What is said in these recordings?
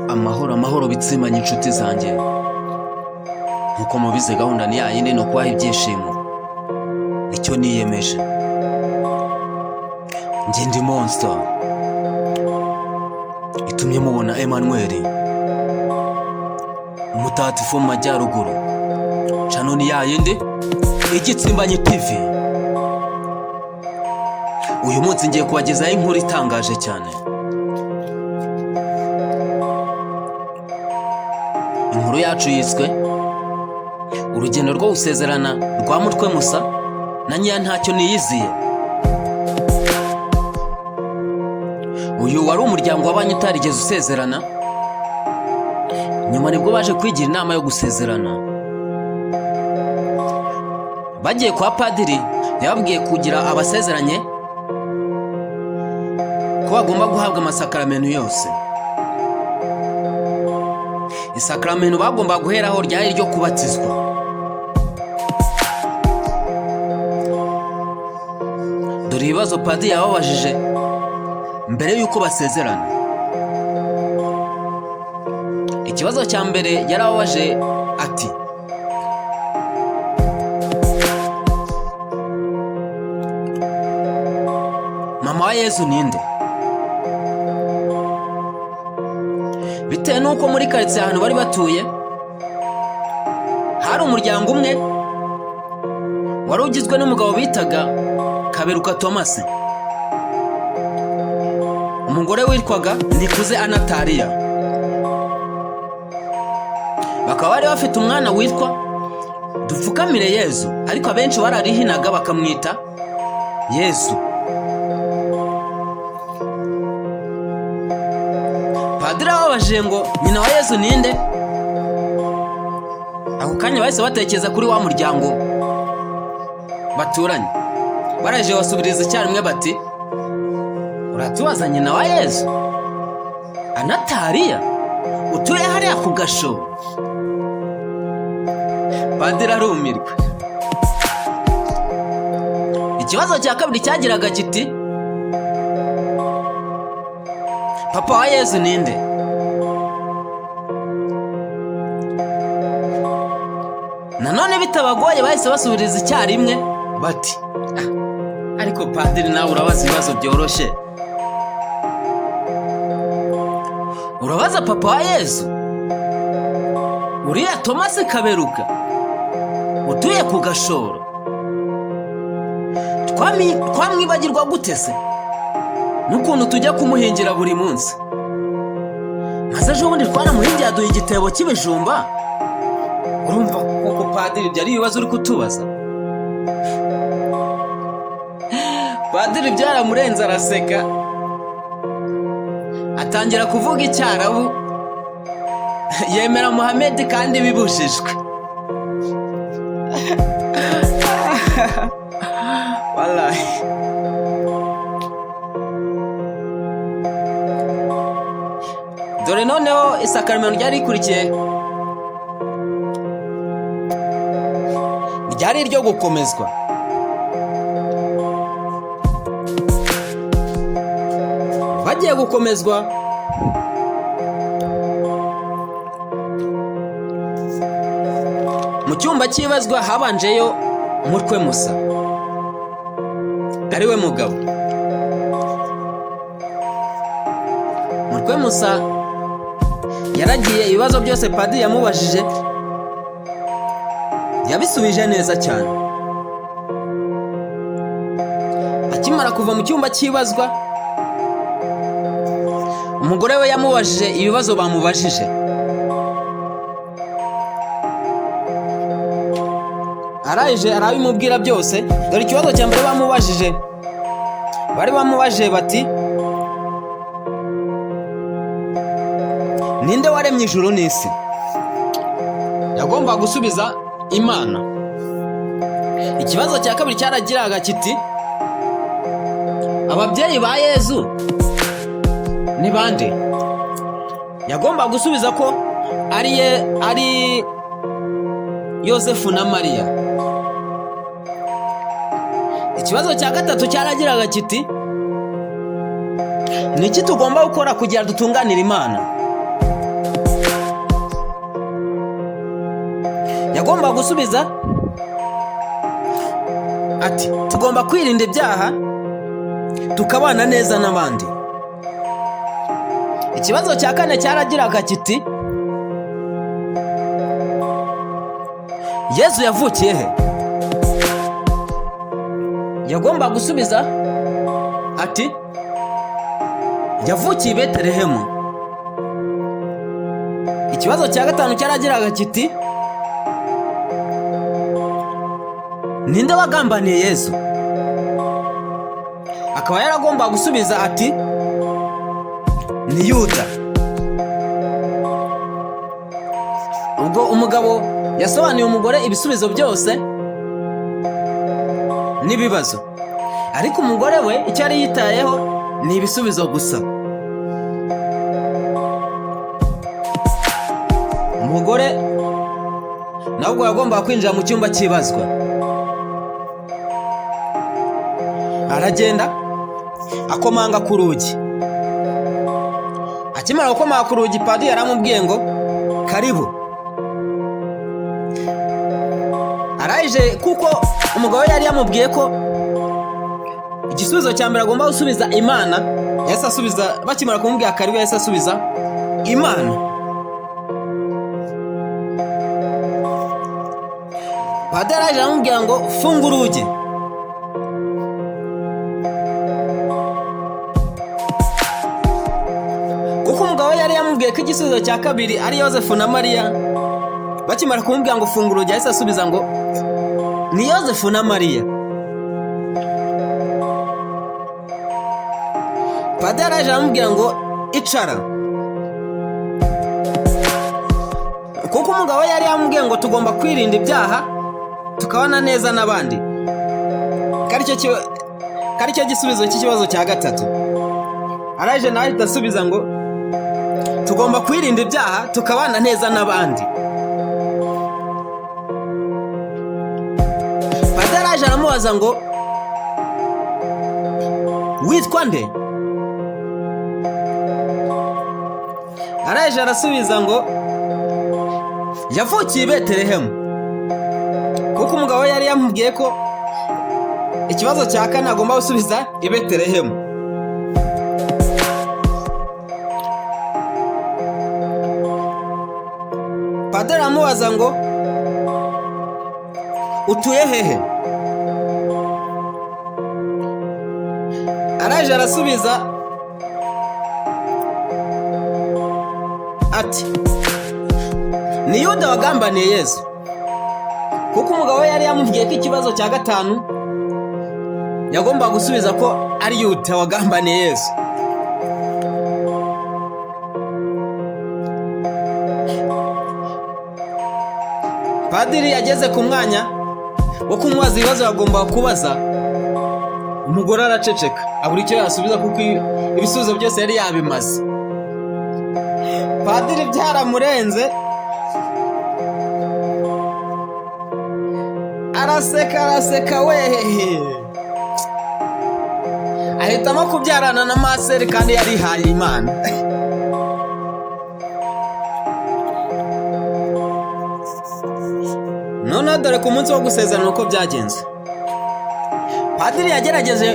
amahoro amahoro bitsimanye inshuti zanjye. Nkuko mubize gahunda ni yayindi no kubaha ibyishimo. Icyo niyemeje. Njye ndi monster. Itumye mubona Emmanuel. Umutagatifu mu majyaruguru. Chano ni yayindi Igitsimbanye TV. Uyu munsi ngiye kubagezaho inkuru itangaje cyane. Inkuru yacu yiswe urugendo rwo gusezerana rwa Mutwemsa na Nyirantacyoniyiziye. Uyu wari umuryango w'abanye utarigeze usezerana, nyuma nibwo baje kwigira inama yo gusezerana. Bagiye kwa padiri, yababwiye kugira abasezeranye ko bagomba guhabwa amasakaramentu yose. Isakaramentu bagomba guheraho ryari ryo kubatizwa. Dore ibibazo padiri yababajije mbere y'uko basezerana. Ikibazo cya mbere yarababaje ati: mama wa Yesu ninde? Bitewe nuko muri karitsiye ahantu bari batuye hari umuryango umwe wari ugizwe n'umugabo bitaga Kaberuka Thomas, umugore witwaga Nikuze Anatariya. Bakaba bari bafite umwana witwa Dupfukamire Yesu, ariko abenshi bararihinaga bakamwita Yesu. Padiri ababajije ngo nyina wa Yesu ninde? Ako kanya bahise batekereza kuri wa muryango baturanye. Baraje basubiriza icyarimwe bati: uratubaza nyina wa Yesu Anatariya utuye hariya ku Gasho? Padiri arumirwa. Ikibazo cya kabiri cyagiraga kiti: papa wa Yesu ninde? Nanone bitabagoye bahise basubiriza icyarimwe bati: ariko padiri nawe urabaza ibibazo byoroshye. Urabaza papa wa Yesu uriya Thomas Kaberuka utuye ku Gashoro? Twamwibagirwa gute se n'ukuntu tujya kumuhingira buri munsi? Maze ejo bundi twaramuhingiye aduha igitebo cy'ibijumba. Urumva koko padiri byari ibibazo uri kutubaza? Padiri byaramurenze araseka, atangira kuvuga Icyarabu, yemera Muhammad kandi bibujijwe. Wallahi. Dore noneho isakaramentu ryari rikurikiye ryari iryo gukomezwa. Bagiye gukomezwa, mu cyumba cy'ibazwa habanjeyo Mutwemsa, ariwe mugabo. Mutwemsa yaragiye ibibazo byose padiri yamubajije yabisubije neza cyane. Akimara kuva mu cyumba cy'ibazwa, umugore we yamubajije ibibazo bamubajije. Araje arabimubwira byose. Dore ikibazo cya mbere bamubajije, bari bamubajije bati: ninde waremye ijuru n'isi? Yagomba gusubiza Imana. Ikibazo cya kabiri cyaragiraga kiti: ababyeyi ba Yesu ni bande? Yagomba gusubiza ko ari Yosefu na Mariya. Ikibazo cya gatatu cyaragiraga kiti: niki tugomba gukora kugira dutunganire Imana? yagomba gusubiza ati tugomba kwirinda ibyaha tukabana neza n'abandi. Ikibazo cya kane cyaragiraga kiti Yesu yavukiye he? Yagomba gusubiza ati yavukiye i Betelehemu. Ikibazo cya gatanu cyaragiraga kiti ninde wagambaniye Yesu? Akaba yaragomba gusubiza ati ni Yuda. Ubwo umugabo yasobanuye umugore ibisubizo byose n'ibibazo, ariko umugore we icyo yari yitayeho ni ibisubizo gusa. Umugore nabwo yagomba kwinjira mu cyumba cy'ibazwa. Aragenda akomanga ku rugi. Akimara gukomanga ku rugi, padiri yaramubwiye ngo karibu. Araje kuko umugabo yari yamubwiye ko igisubizo cya mbere agomba gusubiza Imana. Yahise asubiza, bakimara kumubwira karibu yahise asubiza Imana. Padiri araje aramubwira ngo funga urugi. Kuko umugabo yari yamubwiye ko igisubizo cya kabiri ari Yosefu na Mariya, bakimara kumubwira ngo funga urugi yahise asubiza ngo ni Yosefu na Mariya. Padiri araje aramubwira ngo icara. Kuko umugabo yari yamubwiye ngo tugomba kwirinda ibyaha tukabana neza n'abandi. Kari cyo gisubizo cy'ikibazo cya gatatu. Araje nawe ahita asubiza ngo tugomba kwirinda ibyaha tukabana neza n'abandi. Padiri araje aramubaza ngo witwa nde? Araje arasubiza ngo yavukiye i Betelehemu. Kuko umugabo yari yamubwiye ko ikibazo cya kane agomba gusubiza i Betelehemu. Padiri aramubaza ngo utuye hehe? Araje arasubiza ati ni Yuda wagambaniye Yesu. Kuko umugabo yari yamubwiye ko ikibazo cya gatanu yagomba gusubiza ko ari Yuda wagambaniye Yesu. Padiri yageze ku mwanya wo kumubaza ibibazo yagomba kubaza, umugore araceceka abura icyo yasubiza kuko ibisubizo byose yari yabimaze. Padiri byaramurenze, araseka wehehe, ahitamo kubyarana na maseri kandi yarihaye Imana. None dore ku munsi wo gusezerana uko byagenze. Padiri yagerageje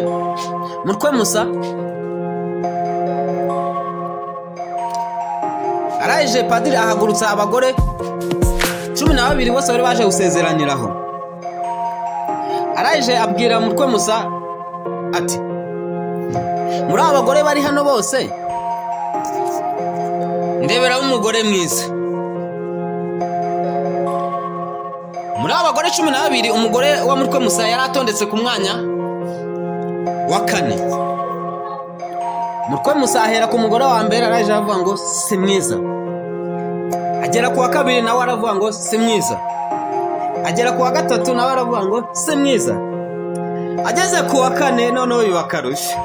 Mutwemsa. Araje padiri ahagurutsa abagore 12 bose bari baje gusezeraniraho. Araje abwira Mutwemsa ati muri abagore bari hano bose ndebera umugore mwiza. Muri abagore 12 umugore wa Mutwemsa yari atondetse ku mwanya wa kane. Mutwemsa ahera ku mugore wa mbere, araje avuga ngo si mwiza. Agera ku wa kabiri nawe aravuga ngo si mwiza. Agera ku wa gatatu nawe aravuga ngo si mwiza. Ageze ku wa kane noneho bibakarusha.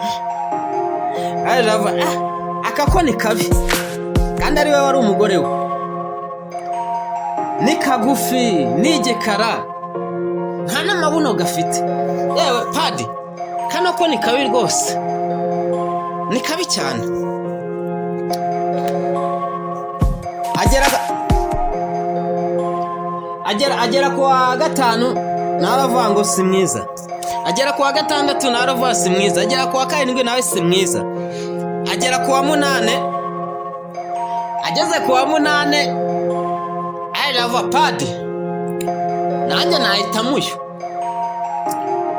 Araje avuga aka ko ni kabi, kandi ari we wari umugore we. Ni kagufi, ni igikara, nta n'amabuno gafite. Yewe padi, kano ko ni kabi rwose, ni kabi cyane. agera ku wa gatanu nawe aravuga ngo si mwiza, agera ku wa gatandatu nawe aravuga si mwiza, agera ku wa karindwi nawe si mwiza, agera ku wa munane, ageze ku wa munane aravuga padi nanjye nahitamo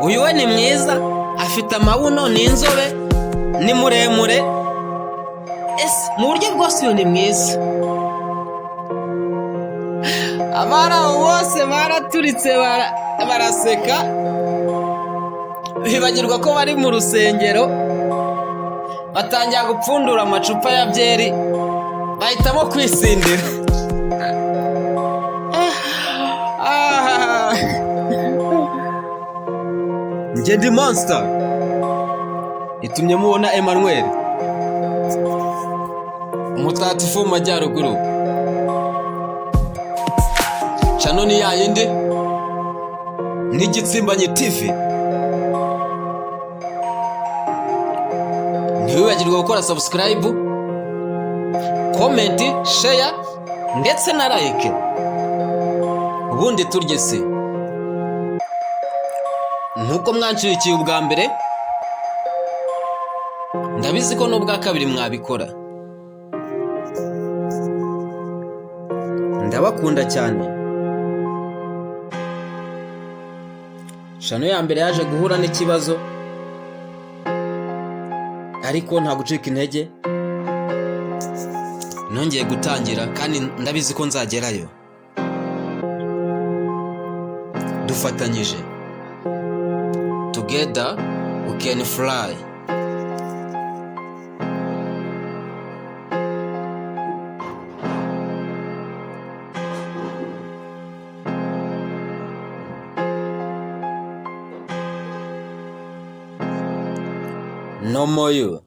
uyu we ni mwiza, afite amabuno, ni inzobe, ni muremure, ese mu buryo bwose uyu ni mwiza. Abari aho bose baraturitse baraseka, bibagirwa ko bari mu rusengero, batangira gupfundura amacupa ya byeri, bahitamo kwisindira. Njye ndi monster itumye mubona Emmanuel umutagatifu mu majyaruguru. Channel ni yayindi n'Igitsimbanyi TV. Ntiwibagirwe gukora subscribe, comment, share ndetse na like, ubundi turye se. Nkuko mwancirikiye ubwa mbere, ndabizi ko n'ubwa kabiri mwabikora. Ndabakunda cyane. Channel ya mbere yaje guhura n'ikibazo, ariko nta gucika intege, nongeye gutangira kandi ndabizi ko nzagerayo. Dufatanyije, together we can fly. No more you.